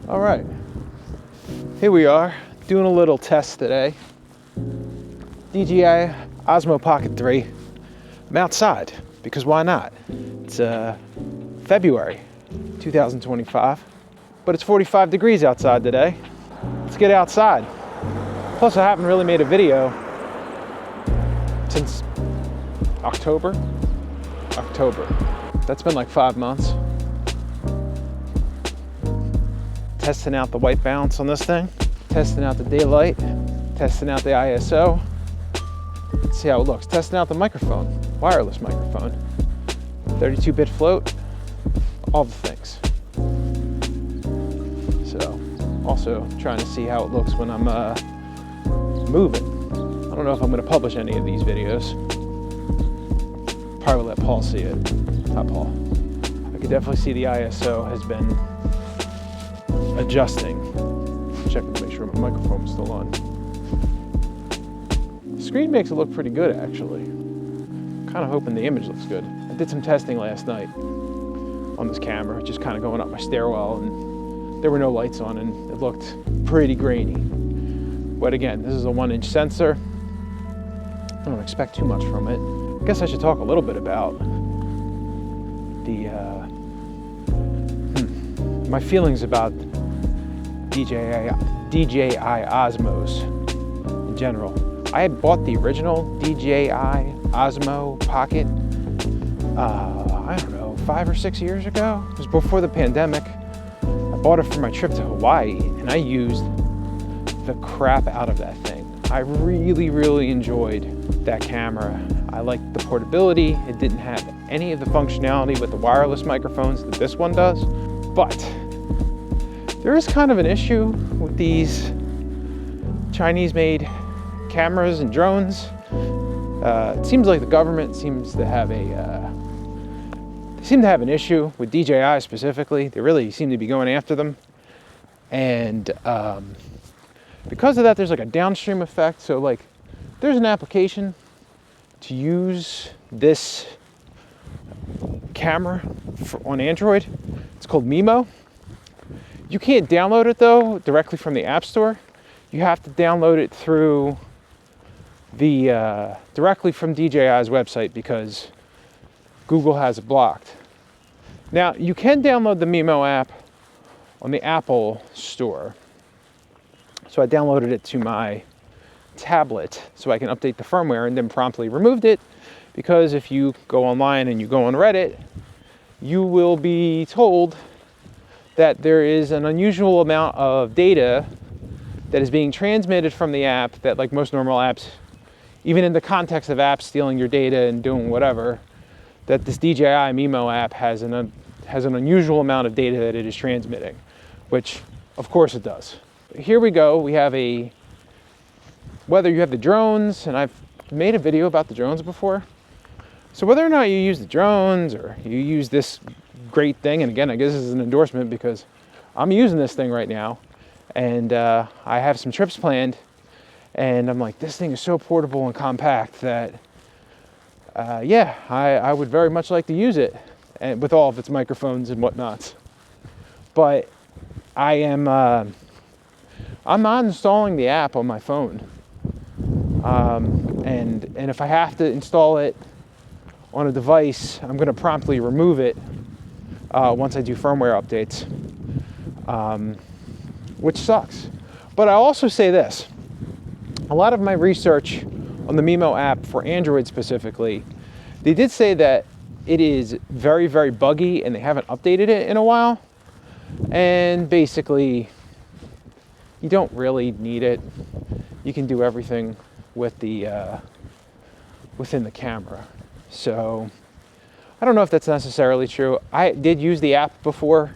All right, here we are doing a little test today. DJI Osmo Pocket 3. I'm outside because why not? It's February 2025, but it's 45 degrees outside today. Let's get outside. Plus, I haven't really made a video since October. That's been like 5 months. Testing out the white balance on this thing, testing out the daylight, testing out the ISO. Let's see how it looks. Testing out the microphone, wireless microphone, 32-bit float, all the things. So, also trying to see how it looks when I'm moving. I don't know if I'm going to publish any of these videos. Probably let Paul see it. Hi, Paul. I can definitely see the ISO has been adjusting. Checking to make sure my microphone is still on. The screen makes it look pretty good, actually. Kind of hoping the image looks good. I did some testing last night on this camera, just kind of going up my stairwell, and there were no lights on, and it looked pretty grainy. But again, this is a 1-inch sensor. I don't expect too much from it. I guess I should talk a little bit about the my feelings about DJI Osmos in general. I had bought the original DJI Osmo Pocket, I don't know, 5 or 6 years ago. It was before the pandemic. I bought it for my trip to Hawaii, and I used the crap out of that thing. I really enjoyed that camera. I liked the portability. It didn't have any of the functionality with the wireless microphones that this one does, but there is kind of an issue with these Chinese-made cameras and drones. It seems like the government seems to have an issue with DJI specifically. They really seem to be going after them, and because of that, there's like a downstream effect. So like, there's an application to use this camera on Android. It's called MIMO. You can't download it though directly from the App Store. You have to download it through the directly from DJI's website because Google has it blocked. Now you can download the MIMO app on the Apple Store. So I downloaded it to my tablet so I can update the firmware, and then promptly removed it because if you go online and you go on Reddit, you will be told that there is an unusual amount of data that is being transmitted from the app that, like most normal apps, even in the context of apps stealing your data and doing whatever, that this DJI MIMO app has an unusual amount of data that it is transmitting, which of course it does. Here we go. We have whether you have the drones, and I've made a video about the drones before. So whether or not you use the drones or you use this great thing, and again, I guess this is an endorsement because I'm using this thing right now, and I have some trips planned, and I'm like, this thing is so portable and compact that, yeah, I would very much like to use it, and with all of its microphones and whatnots. But I'm not installing the app on my phone, and if I have to install it on a device, I'm going to promptly remove it once I do firmware updates, which sucks. But I also say this: a lot of my research on the MIMO app for Android specifically, they did say that it is very buggy and they haven't updated it in a while, and basically you don't really need it. You can do everything with the within the camera. So I don't know if that's necessarily true. I did use the app before,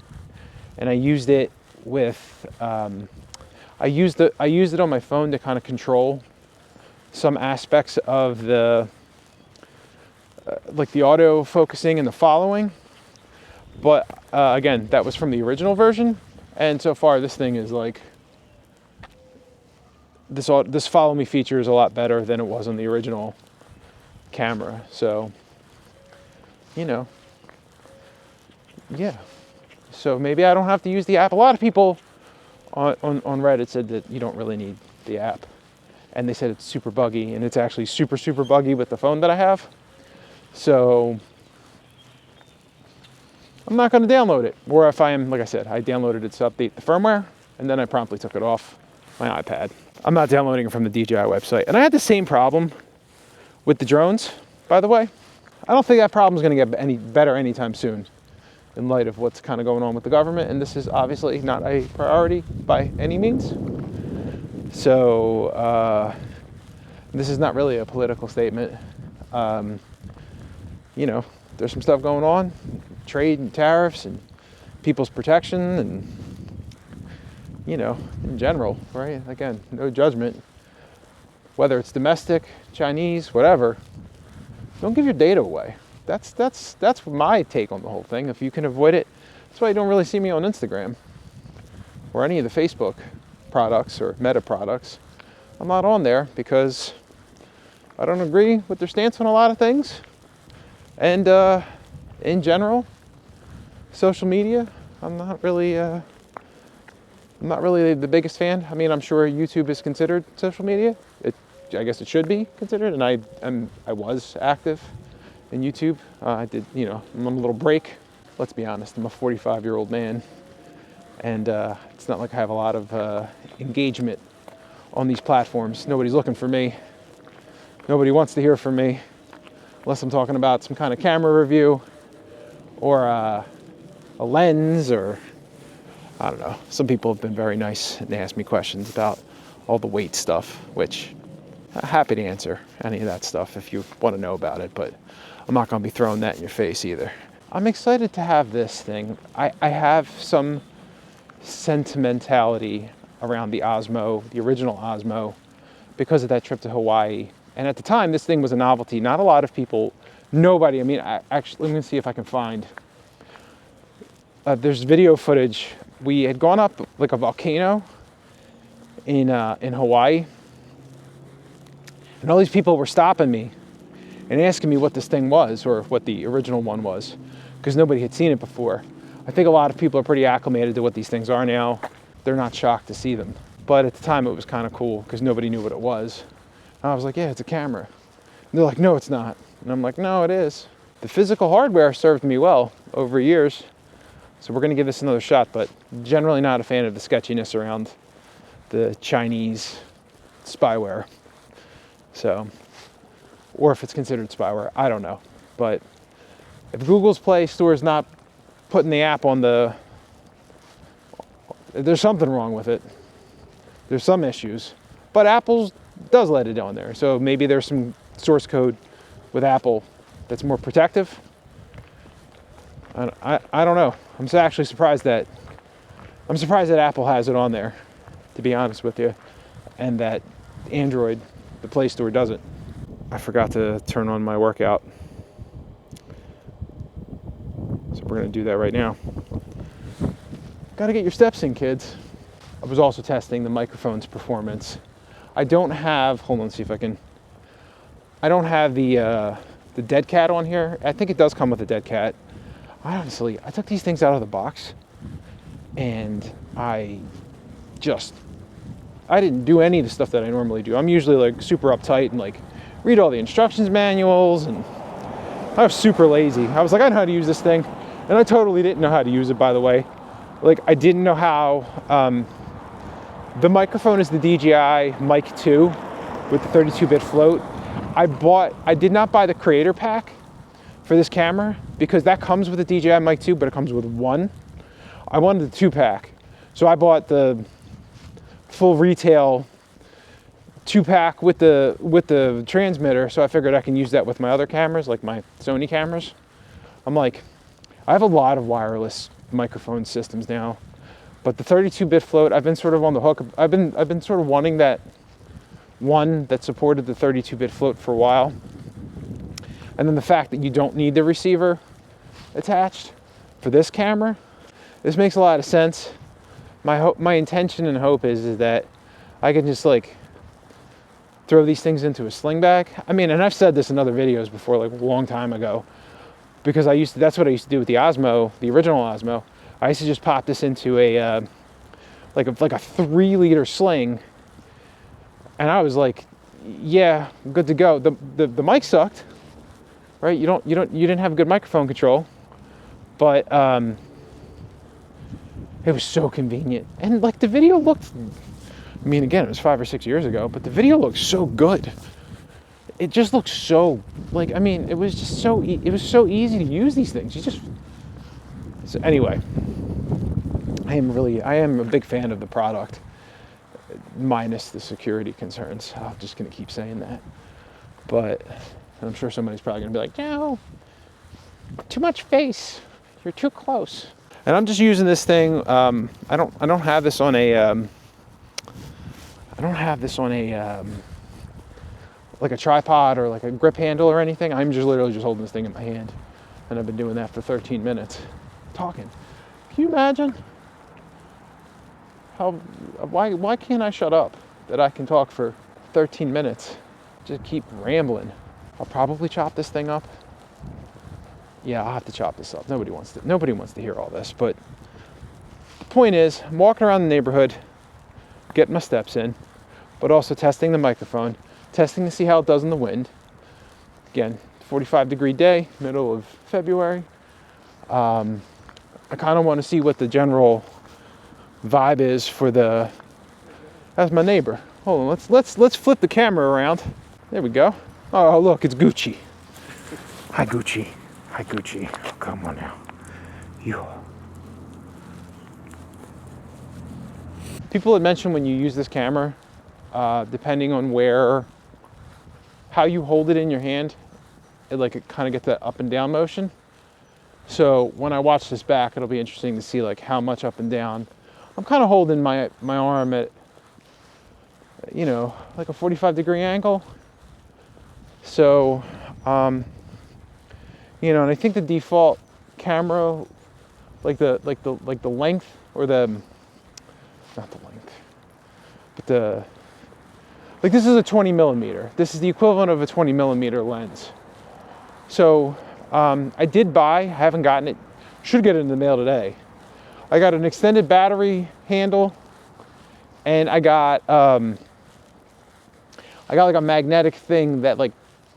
and I used it with I used it on my phone to kind of control some aspects of the like the auto focusing and the following. But again, that was from the original version, and so far this thing is like this follow me feature is a lot better than it was on the original camera. So, you know, yeah, So maybe I don't have to use the app. A lot of people on Reddit said that you don't really need the app. And they said it's super buggy, and it's actually super, super buggy with the phone that I have. So I'm not going to download it. Or if I am, like I said, I downloaded it to update the firmware, and then I promptly took it off my iPad. I'm not downloading it from the DJI website. And I had the same problem with the drones, by the way. I don't think that problem is going to get any better anytime soon in light of what's kind of going on with the government. And this is obviously not a priority by any means. So this is not really a political statement. You know, there's some stuff going on, trade and tariffs and people's protection and, you know, in general, right? Again, no judgment. Whether it's domestic, Chinese, whatever, don't give your data away. That's my take on the whole thing. If you can avoid it, that's why you don't really see me on Instagram or any of the Facebook products or Meta products. I'm not on there because I don't agree with their stance on a lot of things. And in general, social media, I'm not really the biggest fan. I mean, I'm sure YouTube is considered social media. I guess it should be considered, and I was active in YouTube. I did, you know, I'm on a little break. Let's be honest, I'm a 45-year-old man, and it's not like I have a lot of engagement on these platforms. Nobody's looking for me. Nobody wants to hear from me unless I'm talking about some kind of camera review or a lens, or I don't know. Some people have been very nice and they ask me questions about all the weight stuff, which I'm happy to answer any of that stuff if you want to know about it, but I'm not going to be throwing that in your face either. I'm excited to have this thing. I have some sentimentality around the Osmo, the original Osmo, because of that trip to Hawaii. And at the time, this thing was a novelty. Not a lot of people, nobody, I mean, actually, let me see if I can find. There's video footage. We had gone up like a volcano in Hawaii. And all these people were stopping me and asking me what this thing was, or what the original one was, because nobody had seen it before. I think a lot of people are pretty acclimated to what these things are now. They're not shocked to see them. But at the time, it was kind of cool because nobody knew what it was. And I was like, yeah, it's a camera. And they're like, no, it's not. And I'm like, no, it is. The physical hardware served me well over years. So we're going to give this another shot, but generally not a fan of the sketchiness around the Chinese spyware. So, or if it's considered spyware, I don't know. But if Google's Play Store is not putting the app on there's something wrong with it. There's some issues. But Apple does let it on there. So maybe there's some source code with Apple that's more protective. I don't know. I'm actually surprised that Apple has it on there, to be honest with you, and that Android, the Play Store, doesn't. I forgot to turn on my workout, so we're going to do that right now. Got to get your steps in, kids. I was also testing the microphone's performance. I don't have, hold on, see if I can. I don't have the dead cat on here. I think it does come with a dead cat. I took these things out of the box and I didn't do any of the stuff that I normally do. I'm usually like super uptight and like read all the instructions manuals, and I was super lazy. I was like, I know how to use this thing. And I totally didn't know how to use it, by the way. Like, I didn't know how, the microphone is the DJI Mic 2 with the 32-bit float. I did not buy the creator pack for this camera because that comes with the DJI Mic 2, but it comes with one. I wanted the 2-pack. So I bought the full retail 2-pack with the transmitter, so I figured I can use that with my other cameras, like my Sony cameras. I'm like, I have a lot of wireless microphone systems now, but the 32-bit float, I've been sort of on the hook. I've been sort of wanting that one that supported the 32-bit float for a while. And then the fact that you don't need the receiver attached for this camera, this makes a lot of sense. My intention and hope is that I can just like throw these things into a sling bag. I mean, and I've said this in other videos before, like a long time ago, because that's what I used to do with the Osmo, the original Osmo. I used to just pop this into a like a 3-liter sling, and I was like, yeah, good to go. The mic sucked, right? You didn't have good microphone control, but it was so convenient, and like the video looked. I mean, again, it was 5 or 6 years ago, but the video looks so good. It just looks so, like, I mean, it was just so, it was so easy to use these things. So anyway, I am a big fan of the product, minus the security concerns. I'm just going to keep saying that. But I'm sure somebody's probably going to be like, no, too much face. You're too close. And I'm just using this thing. I don't have this on a, like a tripod or like a grip handle or anything. I'm just literally just holding this thing in my hand, and I've been doing that for 13 minutes talking. Can you imagine why can't I shut up that I can talk for 13 minutes, just keep rambling? I'll probably chop this thing up. Yeah, I'll have to chop this up. Nobody wants to hear all this, but the point is, I'm walking around the neighborhood, getting my steps in, but also testing the microphone, testing to see how it does in the wind. Again, 45-degree day, middle of February. I kind of want to see what the general vibe is for the. That's my neighbor. Hold on, let's flip the camera around. There we go. Oh, look, it's Gucci. Hi, Gucci. Hi, Gucci. Oh, come on now. You. People had mentioned when you use this camera, depending on how you hold it in your hand, it kind of gets that up and down motion. So when I watch this back, it'll be interesting to see like how much up and down. I'm kind of holding my arm at, like a 45-degree angle. So, and I think the default camera, like the length, or not the length, but this is a 20 millimeter. This is the equivalent of a 20 millimeter lens. So I haven't gotten it, should get it in the mail today. I got an extended battery handle, and I got like a magnetic thing that like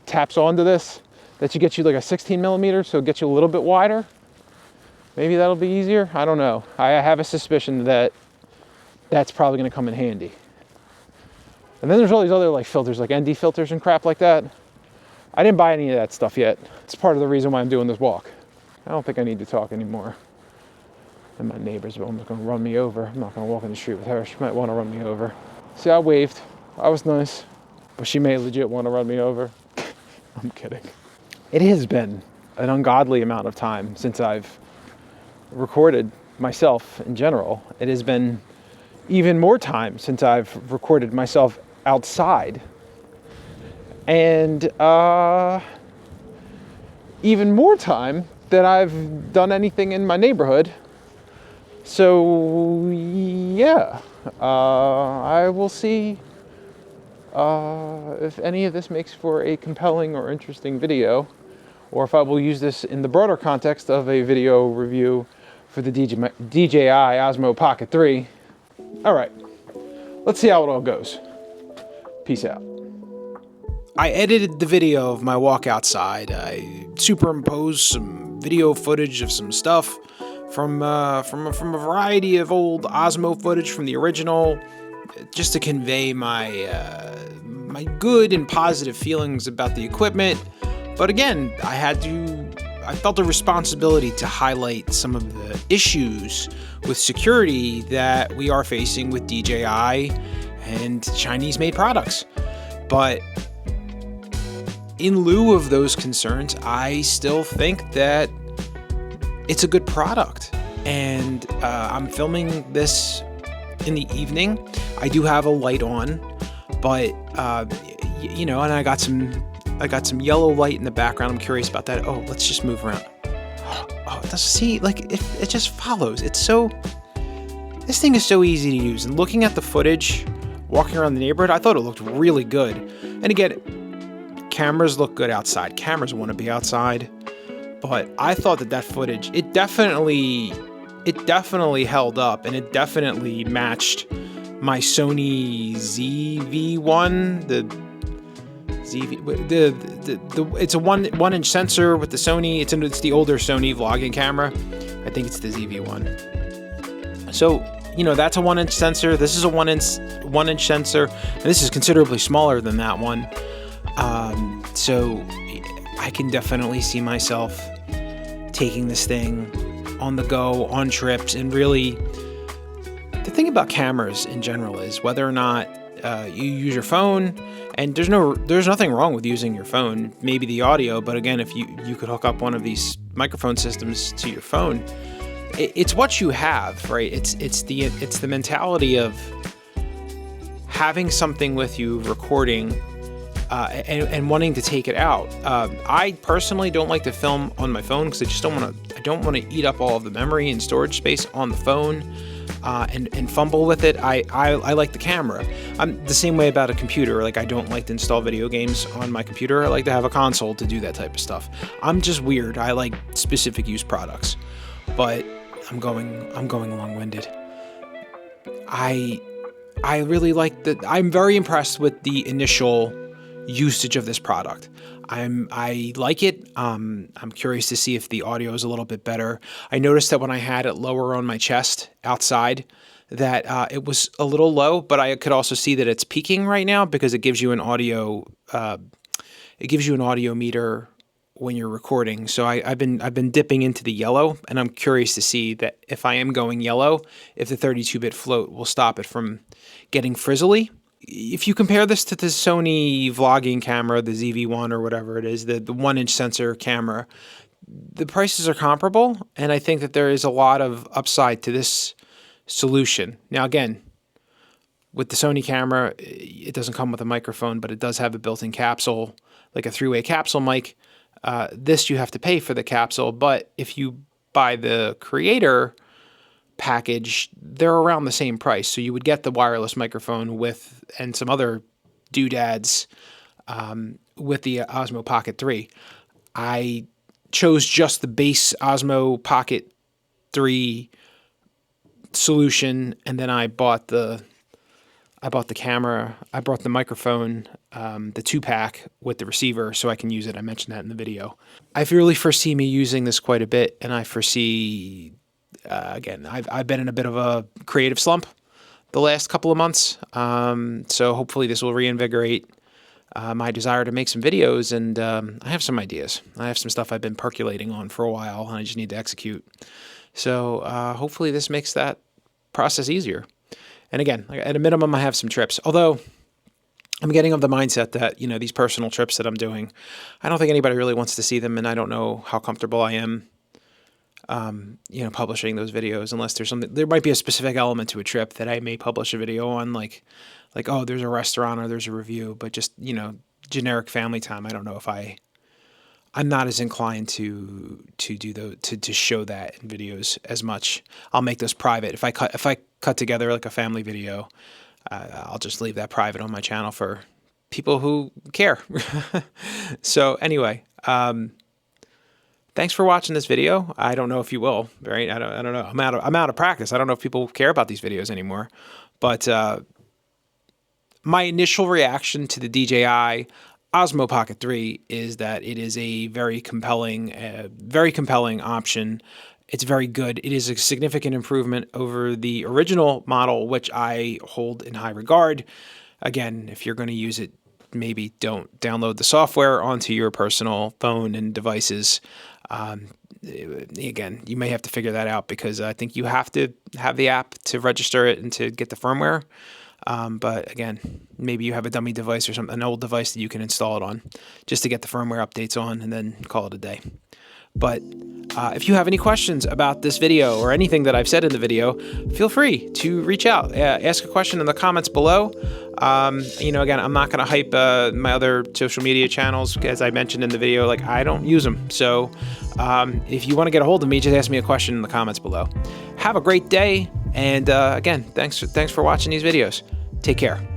taps onto this, that gets you like a 16 millimeter, so it gets you a little bit wider. Maybe that'll be easier. I don't know. I have a suspicion that that's probably going to come in handy. And then there's all these other like filters, like ND filters and crap like that. I didn't buy any of that stuff yet. It's part of the reason why I'm doing this walk. I don't think I need to talk anymore. And my neighbor's almost going to run me over. I'm not going to walk in the street with her. She might want to run me over. See, I waved. I was nice. But she may legit want to run me over. I'm kidding. It has been an ungodly amount of time since I've recorded myself in general. It has been even more time since I've recorded myself outside. And even more time that I've done anything in my neighborhood. So yeah, I will see if any of this makes for a compelling or interesting video, or if I will use this in the broader context of a video review for the DJI Osmo Pocket 3. All right, let's see how it all goes. Peace out. I edited the video of my walk outside. I superimposed some video footage of some stuff from a variety of old Osmo footage from the original, just to convey my my good and positive feelings about the equipment. But again, I felt a responsibility to highlight some of the issues with security that we are facing with DJI and Chinese-made products. But in lieu of those concerns, I still think that it's a good product. And I'm filming this in the evening. I do have a light on, but and I got some yellow light in the background. I'm curious about that. Oh, let's just move around. Oh, it just follows. This thing is so easy to use. And looking at the footage, walking around the neighborhood, I thought it looked really good. And again, cameras look good outside. Cameras want to be outside. But I thought that footage, it definitely it definitely held up, and it definitely matched my Sony ZV-1, it's a one inch sensor with the Sony. It's the older Sony vlogging camera. I think it's the ZV-1. So, you know, that's a 1 inch sensor. This is a one inch sensor, and this is considerably smaller than that one. So I can definitely see myself taking this thing on the go, on trips, and really, the thing about cameras in general is whether or not you use your phone, and there's nothing wrong with using your phone, maybe the audio, but again, if you could hook up one of these microphone systems to your phone, it's what you have, right? It's the mentality of having something with you recording and wanting to take it out. I personally don't like to film on my phone because I don't want to eat up all of the memory and storage space on the phone and fumble with it. I like the camera. I'm the same way about a computer. Like, I don't like to install video games on my computer. I like to have a console to do that type of stuff. I'm just weird. I like specific use products, but I'm going long-winded. I really like I'm very impressed with the initial usage of this product. I like it. I'm curious to see if the audio is a little bit better. I noticed that when I had it lower on my chest outside, that it was a little low, but I could also see that it's peaking right now because it gives you an audio meter when you're recording. So I've been dipping into the yellow, and I'm curious to see that if I am going yellow, if the 32-bit float will stop it from getting frizzly. If you compare this to the Sony vlogging camera, the ZV-1 or whatever it is, the 1 inch sensor camera, the prices are comparable, and I think that there is a lot of upside to this solution. Now, again, with the Sony camera, it doesn't come with a microphone, but it does have a built-in capsule, like a 3-way capsule mic. This, you have to pay for the capsule, but if you buy the creator package, they're around the same price. So you would get the wireless microphone and some other doodads with the Osmo Pocket 3. I chose just the base Osmo Pocket 3 solution, and then I bought the camera. I brought the microphone, the 2-pack with the receiver, so I can use it. I mentioned that in the video. I really foresee me using this quite a bit, and I foresee, again, I've been in a bit of a creative slump the last couple of months, so hopefully this will reinvigorate my desire to make some videos, and I have some ideas. I have some stuff I've been percolating on for a while, and I just need to execute. So hopefully this makes that process easier. And again, at a minimum, I have some trips. Although I'm getting of the mindset that, you know, these personal trips that I'm doing, I don't think anybody really wants to see them, and I don't know how comfortable I am, you know, publishing those videos unless there might be a specific element to a trip that I may publish a video on, like, oh, there's a restaurant or there's a review, but just, you know, generic family time. I don't know if I'm not as inclined to show that in videos as much. I'll make those private. If I cut together like a family video, I'll just leave that private on my channel for people who care. So anyway, thanks for watching this video. I don't know if you will, right? I don't know. I'm out of practice. I don't know if people care about these videos anymore, but my initial reaction to the DJI Osmo Pocket 3 is that it is a very compelling option. It's very good. It is a significant improvement over the original model, which I hold in high regard. Again, if you're going to use it, maybe don't download the software onto your personal phone and devices. Again, you may have to figure that out because I think you have to have the app to register it and to get the firmware. But again, maybe you have a dummy device or something, an old device that you can install it on just to get the firmware updates on and then call it a day. But if you have any questions about this video or anything that I've said in the video, feel free to reach out. Ask a question in the comments below. You know, again, I'm not going to hype my other social media channels, as I mentioned in the video. Like, I don't use them. So if you want to get a hold of me, just ask me a question in the comments below. Have a great day. And again, thanks for watching these videos. Take care.